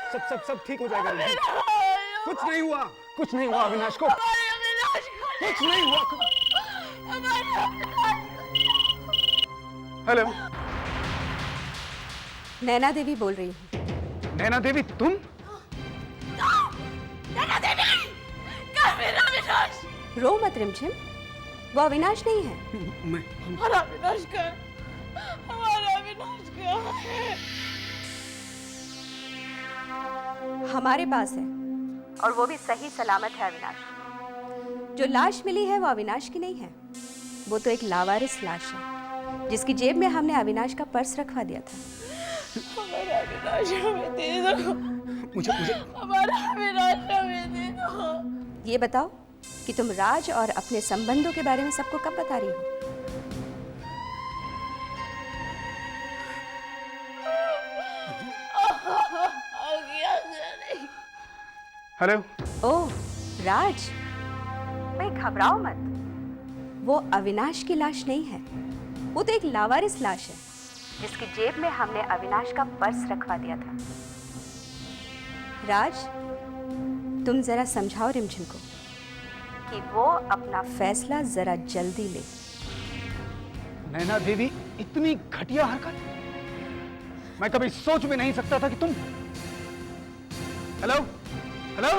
सब सब सब ठीक हो जाएगा रिद्धि। कुछ नहीं हुआ, कुछ नहीं हुआ अविनाश को, कुछ नहीं हुआ। हेलो, नैना देवी बोल रही हूँ। नैना देवी तुम? नैना देवी, कहाँ मेरा अविनाश? रो मत रिमझिम, वो अविनाश नहीं है। हमारा अविनाश कहाँ? हमारा अविनाश कहाँ है? हमारे पास है, और वो भी सही सलामत है अविनाश। जो लाश मिली है वो अविनाश की नहीं है, वो तो एक लावारिस लाश है जिसकी जेब में हमने अविनाश का पर्स रखवा दिया था। हमारा अविनाश हमें दे दो। मुझे हमारा अविनाश हमें दे दो। ये बताओ कि तुम राज और अपने संबंधों के बारे में सबको कब बता रही हो? हेलो। ओह राज, भाई घबराओ मत, वो अविनाश की लाश नहीं है, वो तो एक लावारिस लाश है जिसकी जेब में हमने अविनाश का पर्स रखवा दिया था। राज, तुम जरा समझाओ रिमझिम को कि वो अपना फैसला जरा जल्दी ले। नैना देवी, इतनी घटिया हरकत मैं कभी सोच भी नहीं सकता था कि तुम। हेलो हेलो,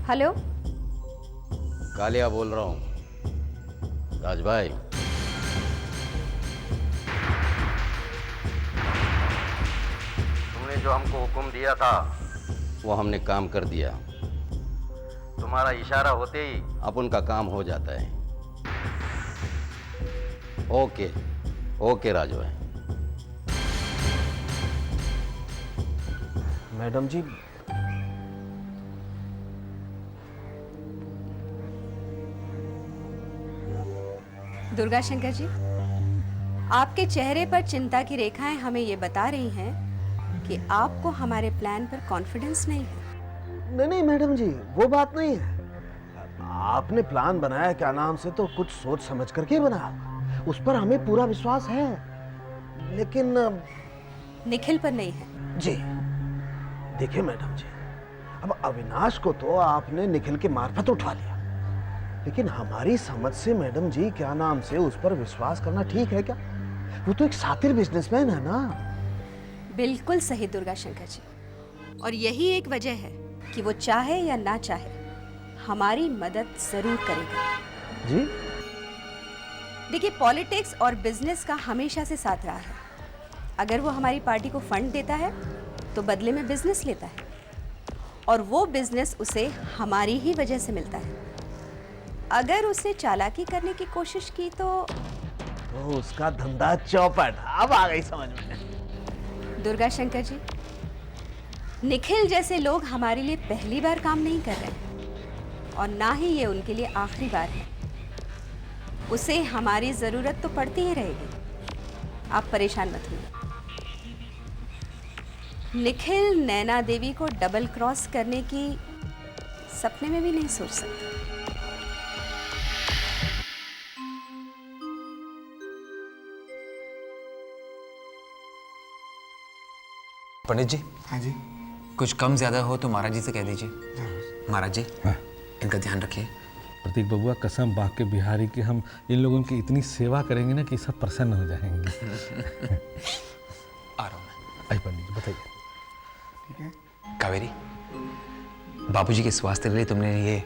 हेलो, कालिया बोल रहा हूँ। राज भाई, तुमने जो हमको हुक्म दिया था वो हमने काम कर दिया। तुम्हारा इशारा होते ही अब उनका काम हो जाता है। ओके ओके राज भाई। मैडम जी, दुर्गा शंकर जी, आपके चेहरे पर चिंता की रेखाएं हमें ये बता रही हैं कि आपको हमारे प्लान पर कॉन्फिडेंस नहीं है। नहीं मैडम जी, वो बात नहीं है। आपने प्लान बनाया क्या नाम से तो कुछ सोच समझ करके बनाया, उस पर हमें पूरा विश्वास है, लेकिन निखिल पर नहीं है। जी देखिए मैडम जी, अब अविनाश को तो आपने निखिल के मार्फत उठा लिया, लेकिन हमारी समझ से मैडम जी क्या नाम से उस पर विश्वास करना ठीक है क्या? वो तो एक शातिर बिजनेसमैन है ना। बिल्कुल सही दुर्गा शंकर जी, और यही एक वजह है कि वो चाहे या ना चाहे हमारी मदद जरूर करेगा। जी देखिए, पॉलिटिक्स और बिजनेस का हमेशा से साथ रहा है। अगर वो हमारी पार्टी को फंड देता है तो बदले में बिजनेस लेता है, और वो बिजनेस उसे हमारी ही वजह से मिलता है। अगर उसे चालाकी करने की कोशिश की तो उसका धंधा चौपट। अब आ गई समझ में। दुर्गा शंकर जी, निखिल जैसे लोग हमारे लिए पहली बार काम नहीं कर रहे हैं, और ना ही ये उनके लिए आखिरी बार है। उसे हमारी जरूरत तो पड़ती ही रहेगी, आप परेशान मत होइए। निखिल नैना देवी को डबल क्रॉस करने की सपने में भी नहीं सोच सकता। पंडित जी। हाँ जी। कुछ कम ज्यादा हो तो महाराज जी से कह दीजिए। महाराज जी, इनका ध्यान रखिए। प्रतीक बबुआ, कसम बाग के बिहारी की, हम इन लोगों की इतनी सेवा करेंगे ना कि सब प्रसन्न हो जाएंगे। आ रहा हूँ मैं। आई पंडित जी, बताइए। ठीक है कावेरी, बाबूजी के स्वास्थ्य के लिए तुमने ये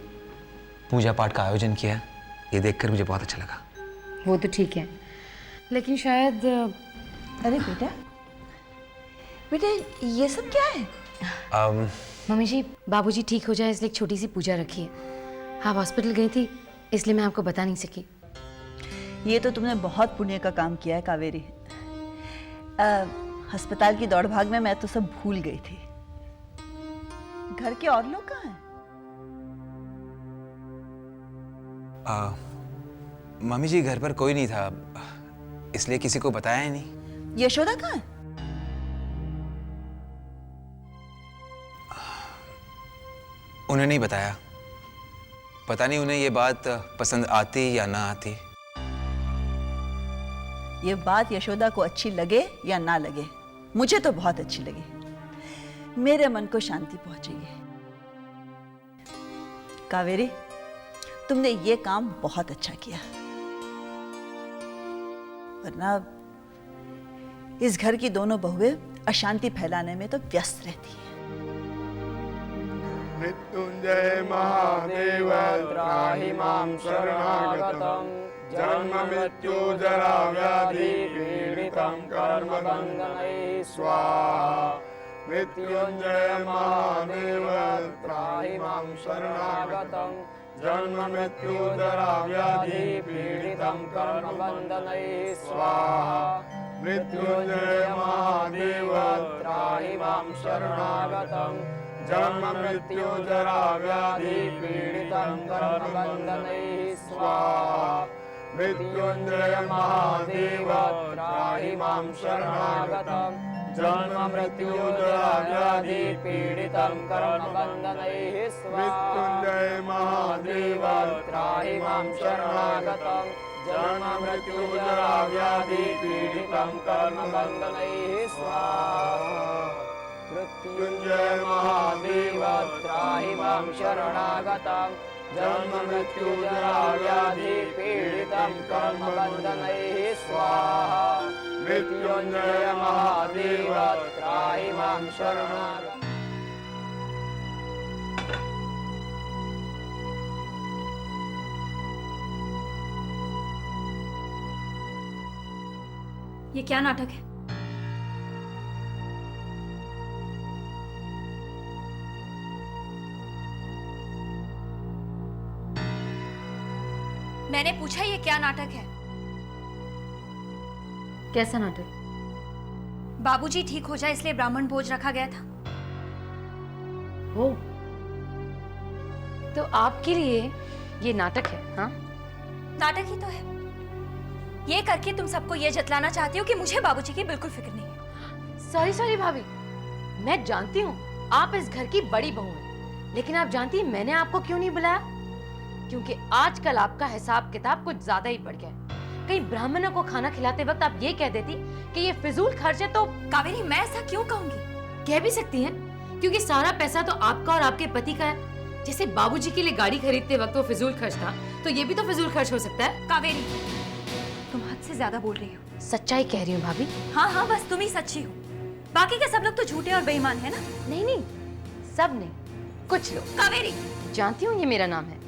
पूजा पाठ का आयोजन किया, ये देखकर मुझे बहुत अच्छा लगा। वो तो ठीक है, लेकिन शायद अरे बेटा, बेटा ये सब क्या है? मम्मी जी, बाबूजी ठीक हो जाए इसलिए एक छोटी सी पूजा रखी है। आप हॉस्पिटल गई थी इसलिए मैं आपको बता नहीं सकी। ये तो तुमने बहुत पुण्य का काम किया है कावेरी। अस्पताल की दौड़ भाग में मैं तो सब भूल गई थी। घर के और लोग कहाँ हैं? मम्मी जी घर पर कोई नहीं था, इसलिए किसी को बताया ही नहीं। यशोदा कहाँ है? उन्हें नहीं बताया, पता नहीं उन्हें ये बात पसंद आती या ना आती। ये बात यशोदा को अच्छी लगे या ना लगे, मुझे तो बहुत अच्छी लगी। मेरे मन को शांति पहुंचेगी। कावेरी, तुमने ये काम बहुत अच्छा किया, वरना इस घर की दोनों बहुएं अशांति फैलाने में तो व्यस्त रहती हैं। मृत्युंजय महादेव त्राहि मां शरणागतम् जन्म मृत्यु जरा व्याधि पीडितं कर्म बन्धनैः स्वाहा। मृत्युंजय महादेव त्राहि मां शरणागतम् जन्म मृत्यु जरा व्याधि पीडितं कर्म बन्धनैः स्वाहा। मृत्युंजय महादेव त्राहि मां शरणागतम् जन्म मृत्यु जरा व्याधि पीडितं कर्म बन्धनैः स्वाहा। मृत्युंजय महादेव त्राहि मां शरणागतम् जन्म मृत्यु जरा व्याधि पीडितं कर्म बन्धनैः स्वाहा। मृत्युंजय महादेव त्राहि मां शरणागतम् जन्म मृत्यु जरा व्याधि पीडितं कर्म बन्धनैः स्वाहा। मृत्युंजय महादेव त्राहि मां शरणागतम् जन्म मृत्यु जरा व्याधि पीडितं कर्म बन्धनैः स्वाहा। मृत्युंजय महादेव त्राहि मां शरणागतम्। ये क्या नाटक है? मैंने पूछा ये क्या नाटक है? कैसा नाटक? बाबूजी ठीक हो जाए इसलिए ब्राह्मण भोज रखा गया था। हो तो आपके लिए ये नाटक है? हाँ, नाटक ही तो है। ये करके तुम सबको ये जतलाना चाहती हो कि मुझे बाबूजी की बिल्कुल फिक्र नहीं है। सॉरी सॉरी भाभी, मैं जानती हूँ आप इस घर की बड़ी बहू हैं, लेकिन आप जानती हैं मैंने आपको क्यों नहीं बुलाया? क्योंकि आजकल आपका हिसाब किताब कुछ ज्यादा ही बढ़ गया है। कहीं ब्राह्मणों को खाना खिलाते वक्त आप ये कह देती कि ये फिजूल खर्च है तो। कावेरी, मैं ऐसा क्यों कहूंगी? कह भी सकती हैं, क्योंकि सारा पैसा तो आपका और आपके पति का है। जैसे बाबूजी के लिए गाड़ी खरीदते वक्त वो फिजूल खर्च था, तो ये भी तो फिजूल खर्च हो सकता है। कावेरी, तुम हद से ज्यादा बोल रही हो। सच्चाई कह रही हूँ भाभी। हाँ हाँ, बस तुम ही सच्ची हो, बाकी के सब लोग तो झूठे और बेईमान है ना। नहीं नहीं, सब नहीं, कुछ लोग। कावेरी, जानती हूँ ये मेरा नाम है।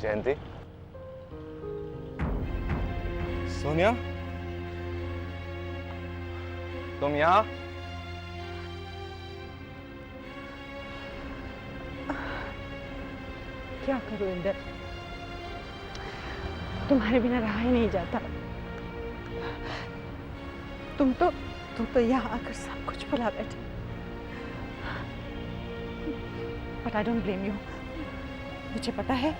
जयंती, सोनिया, तुम यहाँ? क्या करूं इंदर, तुम्हारे बिना रहा ही नहीं जाता। तुम तो यहाँ आकर सब कुछ भुला बैठे। But I don't blame you. मुझे पता है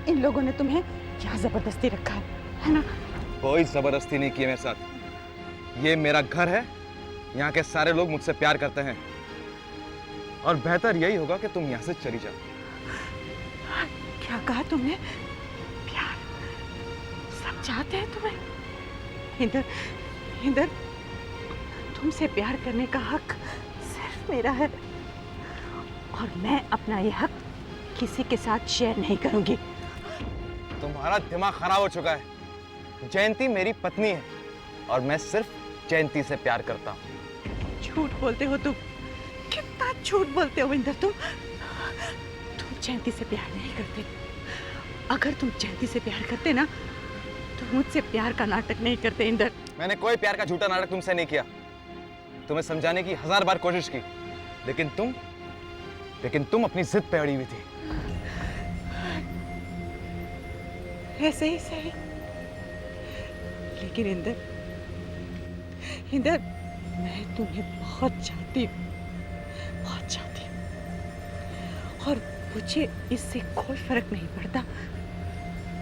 इन लोगों ने तुम्हें यहाँ जबरदस्ती रखा है ना? कोई जबरदस्ती नहीं की है मेरे साथ। ये मेरा घर है, यहाँ के सारे लोग मुझसे प्यार करते हैं और बेहतर यही होगा कि तुम यहाँ से चली जाओ। क्या कहा तुमने? प्यार? सब चाहते हैं तुम्हें। इंदर, इंदर, तुमसे प्यार करने का हक सिर्फ मेरा है और मैं अपना ये हक किसी के साथ शेयर नहीं करूंगी। तुम्हारा दिमाग खराब हो चुका है। जयंती मेरी पत्नी है और मैं सिर्फ जयंती से प्यार करता हूँ। झूठ बोलते हो तुम, कितना झूठ बोलते हो इंदर। तुम जयंती से प्यार नहीं करते। अगर तुम जयंती से प्यार करते ना तो मुझसे प्यार का नाटक नहीं करते इंदर। मैंने कोई प्यार का झूठा नाटक तुमसे नहीं किया। तुम्हें समझाने की 1000 बार कोशिश की, लेकिन तुम अपनी जिद पे अड़ी हुई थी। ऐसे ही सही, लेकिन इंदर मैं तुम्हें बहुत चाहती हूँ, बहुत चाहती हूँ, और मुझे इससे कोई फर्क नहीं पड़ता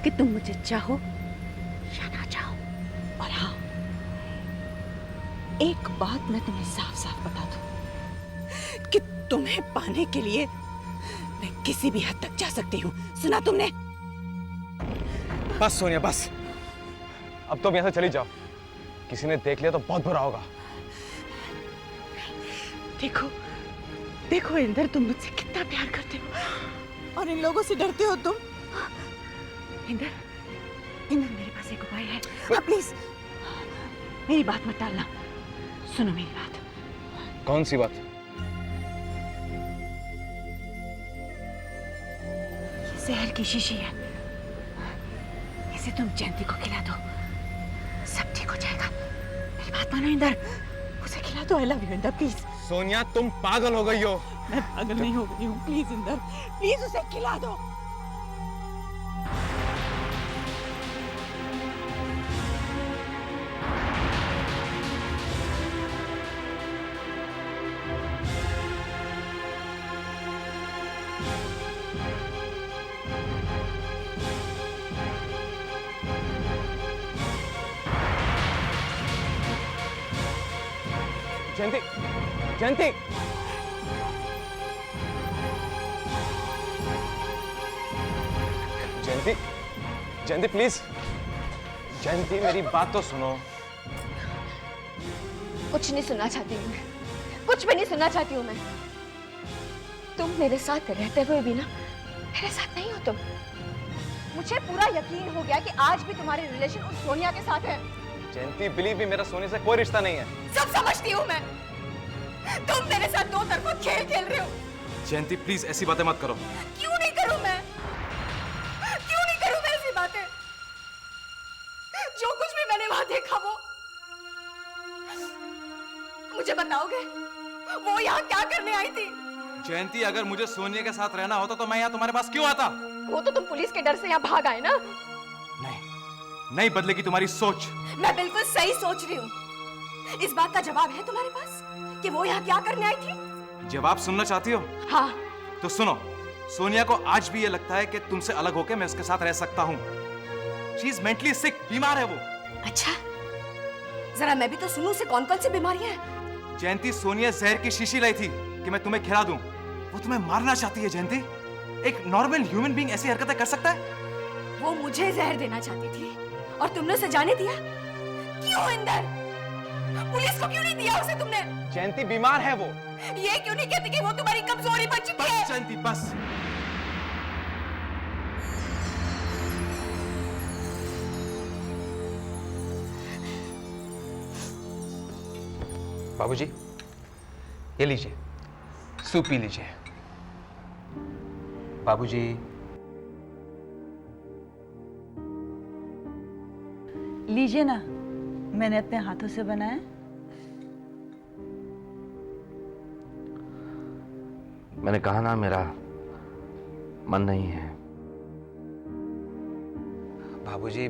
कि तुम मुझे चाहो या ना चाहो। और हाँ, एक बात मैं तुम्हें साफ साफ बता दूं कि तुम्हें पाने के लिए मैं किसी भी हद तक जा सकती हूँ। सुना तुमने? बस सोनिया बस, अब तुम यहाँ से चली जाओ, किसी ने देख लिया तो बहुत बुरा होगा। देखो देखो इंदर, तुम मुझसे कितना प्यार करते हो और इन लोगों से डरते हो तुम। इंदर मेरे पास एक उपाय है। प्लीज मेरी बात मत टालना, सुनो मेरी बात। कौन सी बात? ये जहर की शीशी है, इसे तुम जयंती को खिला दो, सब ठीक हो जाएगा। मेरी बात मानो इंदर, उसे खिला दो। I love you Inder, please. Sonia तुम पागल हो गई हो। मैं पागल नहीं हो गई हूँ, प्लीज इंदर, प्लीज उसे खिला दो। जयंती, जयंती, जयंती, जयंती प्लीज, जयंती मेरी बात तो सुनो। कुछ नहीं सुनना चाहती हूँ मैं, कुछ भी नहीं सुनना चाहती हूँ मैं। तुम मेरे साथ रहते हुए भी ना मेरे साथ नहीं हो तुम। मुझे पूरा यकीन हो गया कि आज भी तुम्हारे रिलेशन उस सोनिया के साथ है। जयंती बिलीव मी, मेरा सोनी से कोई रिश्ता नहीं है। सब समझती हूँ मैं, तुम मेरे साथ दो तरफा खेल खेल रहे हो। जयंती प्लीज ऐसी बातें मत करो। क्यों नहीं करूं मैं, क्यों नहीं करूं मैं ऐसी बातें? जो कुछ भी मैंने वहां देखा वो मुझे बताओगे? वो यहाँ क्या करने आई थी? जयंती अगर मुझे सोनिया के साथ रहना होता तो मैं यहाँ तुम्हारे पास क्यों आता? वो तो तुम पुलिस के डर से यहाँ भाग आए ना। नहीं बदलेगी तुम्हारी सोच। मैं बिल्कुल सही सोच रही हूँ। इस बात का जवाब है तुम्हारे पास कि वो यहाँ क्या करने आई थी? जवाब सुनना चाहती हो? हाँ। तो सुनो, सोनिया को आज भी ये लगता है कि तुमसे अलग होकर मैं उसके साथ रह सकता हूँ। She is mentally sick, बीमार है वो। अच्छा, जरा मैं भी तो सुनूं उसे कौन कौन सी बीमारियां हैं। जयंती, सोनिया जहर की शीशी लाई थी कि मैं तुम्हें खिला दूं। वो तुम्हें मारना चाहती है जयंती। एक नॉर्मल ह्यूमन बीइंग ऐसी हरकतें कर सकता है? वो मुझे जहर देना चाहती थी और तुमने उसे जाने दिया? क्यों इंदर? पुलिस को क्यों नहीं दिया उसे तुमने? जयंती बीमार है वो। ये क्यों नहीं कहती कि वो तुम्हारी कमजोरी बन चुकी है? जयंती बस। बाबूजी, ये लीजिए, सूप पी लीजिए। बाबूजी, लीजिए ना, मैंने अपने हाथों से बनाया। मैंने कहा ना, मेरा मन नहीं है। बाबूजी,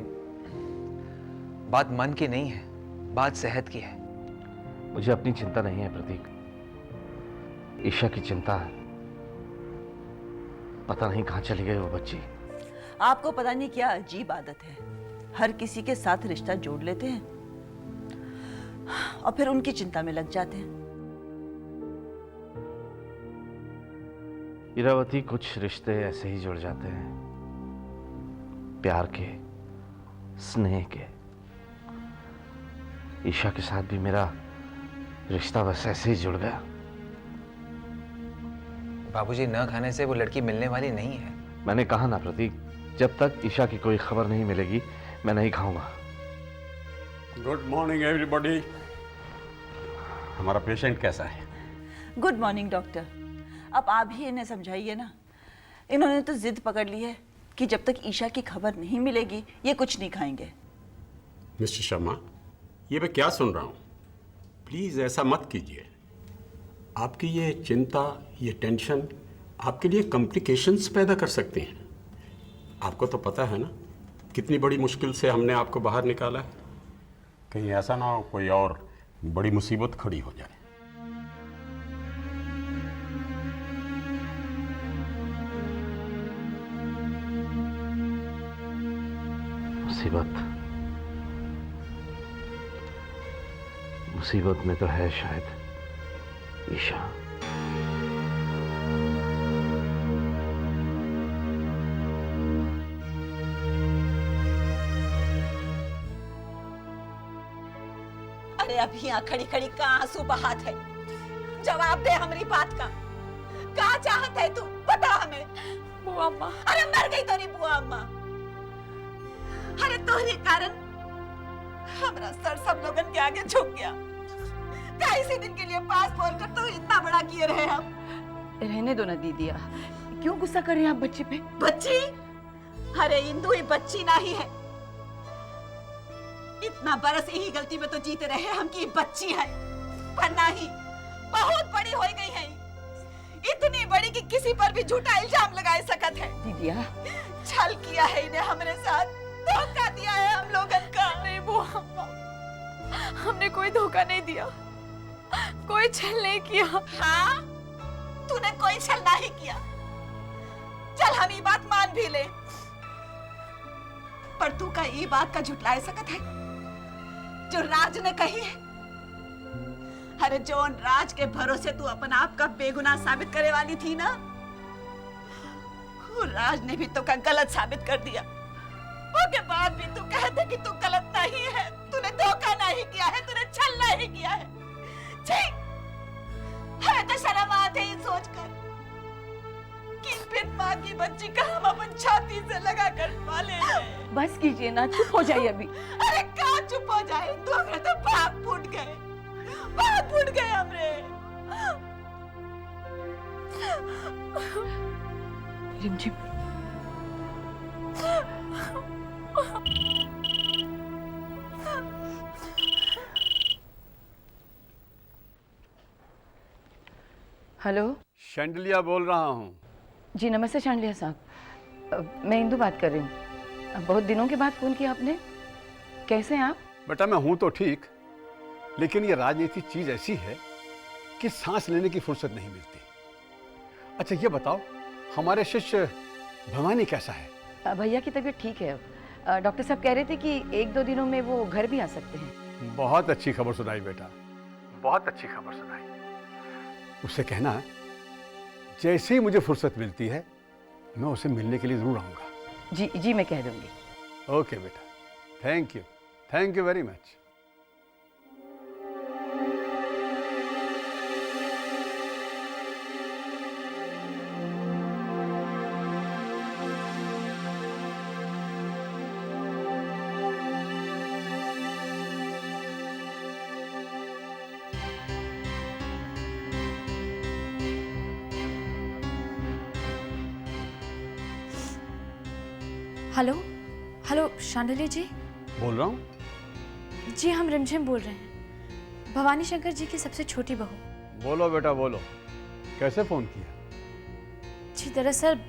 बात मन की नहीं है, बात सेहत की है। मुझे अपनी चिंता नहीं है प्रतीक, ईशा की चिंता है। पता नहीं कहां चली गई वो बच्ची। आपको पता नहीं क्या अजीब आदत है, हर किसी के साथ रिश्ता जोड़ लेते हैं और फिर उनकी चिंता में लग जाते हैं। इरावती, कुछ रिश्ते ऐसे ही जुड़ जाते हैं, प्यार के, स्नेह के। ईशा के साथ भी मेरा रिश्ता बस ऐसे ही जुड़ गया। बाबूजी, न खाने से वो लड़की मिलने वाली नहीं है। मैंने कहा ना प्रतीक, जब तक ईशा की कोई खबर नहीं मिलेगी मैं नहीं खाऊंगा। Good morning everybody. हमारा पेशेंट कैसा है? Good morning doctor. अब आप ही इन्हें समझाइए ना, इन्होंने तो जिद पकड़ ली है कि जब तक ईशा की खबर नहीं मिलेगी ये कुछ नहीं खाएंगे। मिस्टर शर्मा, ये मैं क्या सुन रहा हूँ? प्लीज ऐसा मत कीजिए। आपकी ये चिंता, ये टेंशन आपके लिए कॉम्प्लिकेशंस पैदा कर सकते हैं। आपको तो पता है ना कितनी बड़ी मुश्किल से हमने आपको बाहर निकाला है। कहीं ऐसा ना हो कोई और बड़ी मुसीबत खड़ी हो जाए। मुसीबत में तो है शायद ईशा। अरे अब यहाँ खड़ी खड़ी कहाँ आंसू बहात है? जवाब दे हमारी बात का। कहाँ चाहत है तू? बता हमें। बुआ अम्मा। अरे मर गई तेरी बुआ अम्मा। अरे तोहरे कारण हमारा सर सब लोगन के आगे झुक गया। क्या इसी दिन के लिए पास बोलकर तो इतना बड़ा किए रहे हम? रहने दो ना दीदिया, क्यों गुस्सा कर रही हैं आप बच्ची पे? बच्ची? अरे इंदु ही बच्ची नहीं है। इतना बरस यही गलती में तो जीते रहे हम कि बच्ची है, पर नहीं, बहुत बड़ी हो गई है। इतनी बड़ी कि किसी पर भी झूठा इल्जाम लगा सकत है। दीदिया, छल किया है इन्हें हमारे साथ, धोखा दिया है हम लोगन का। नहीं बुआ अम्मा, हमने कोई धोखा नहीं दिया, कोई छल नहीं किया। हाँ, तूने कोई छल नहीं किया। चल हम ये बात मान भी ले, पर तू का ये बात का झुटला सकत है जो राज ने कही है। अरे जोन राज के भरोसे तू अपन आप का बेगुनाह साबित करे वाली थी ना, वो राज ने भी तो का गलत साबित कर दिया। उसके बाद भी तू कहते कि तू गलत नहीं है, तूने धोखा नहीं किया है, तूने छल नहीं किया है। ठीक, हमें तो शर्म आती है सोचकर कि फिर माँ की बच्ची का हम अपन छाती से लगा कर पाले। बस कीजिए ना, चुप हो जाइए अभी। अरे कहाँ चुप हो जाए? तू हमें तो भाग फूट गए, भाग फूट गए हमरे। रिमझिम, हेलो, शैंडलिया बोल रहा हूँ। जी नमस्ते शांडलिया साहब, मैं इंदु बात कर रही हूँ। बहुत दिनों के बाद फोन किया आपने, कैसे हैं आप? बेटा मैं हूँ तो ठीक, लेकिन ये राजनीति चीज ऐसी है कि सांस लेने की फुर्सत नहीं मिलती। अच्छा ये बताओ, हमारे शिष्य भवानी कैसा है? भैया की तबीयत ठीक है। डॉक्टर साहब कह रहे थे कि 1-2 दिनों में वो घर भी आ सकते हैं। बहुत अच्छी खबर सुनाई बेटा, बहुत अच्छी खबर सुनाई। उससे कहना जैसे ही मुझे फुर्सत मिलती है मैं उसे मिलने के लिए जरूर आऊंगा। जी जी मैं कह दूंगी। ओके बेटा, thank you very much. Hello hello Shandli ji. बोल रहा हूँ। जी हम रिमझिम बोल रहे हैं, भवानी शंकर जी की सबसे छोटी बहू। बोलो बेटा बोलो, कैसे फोन किया? जी दरअसल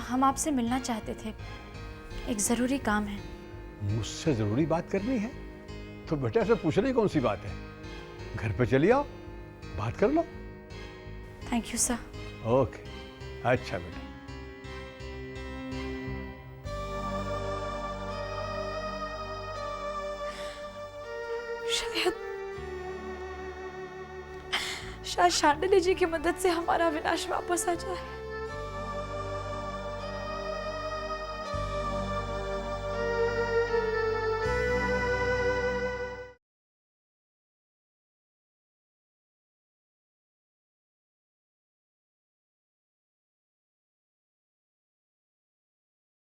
हम आपसे मिलना चाहते थे, एक ज़रूरी काम है। मुझसे जरूरी बात करनी है तो बेटा ऐसे पूछने कौन सी बात है? घर पे चलिए आओ, बात कर लो। Thank you sir. ओके, अच्छा बेटा। शायद शांडली जी की मदद से हमारा विनाश वापस आ जाए।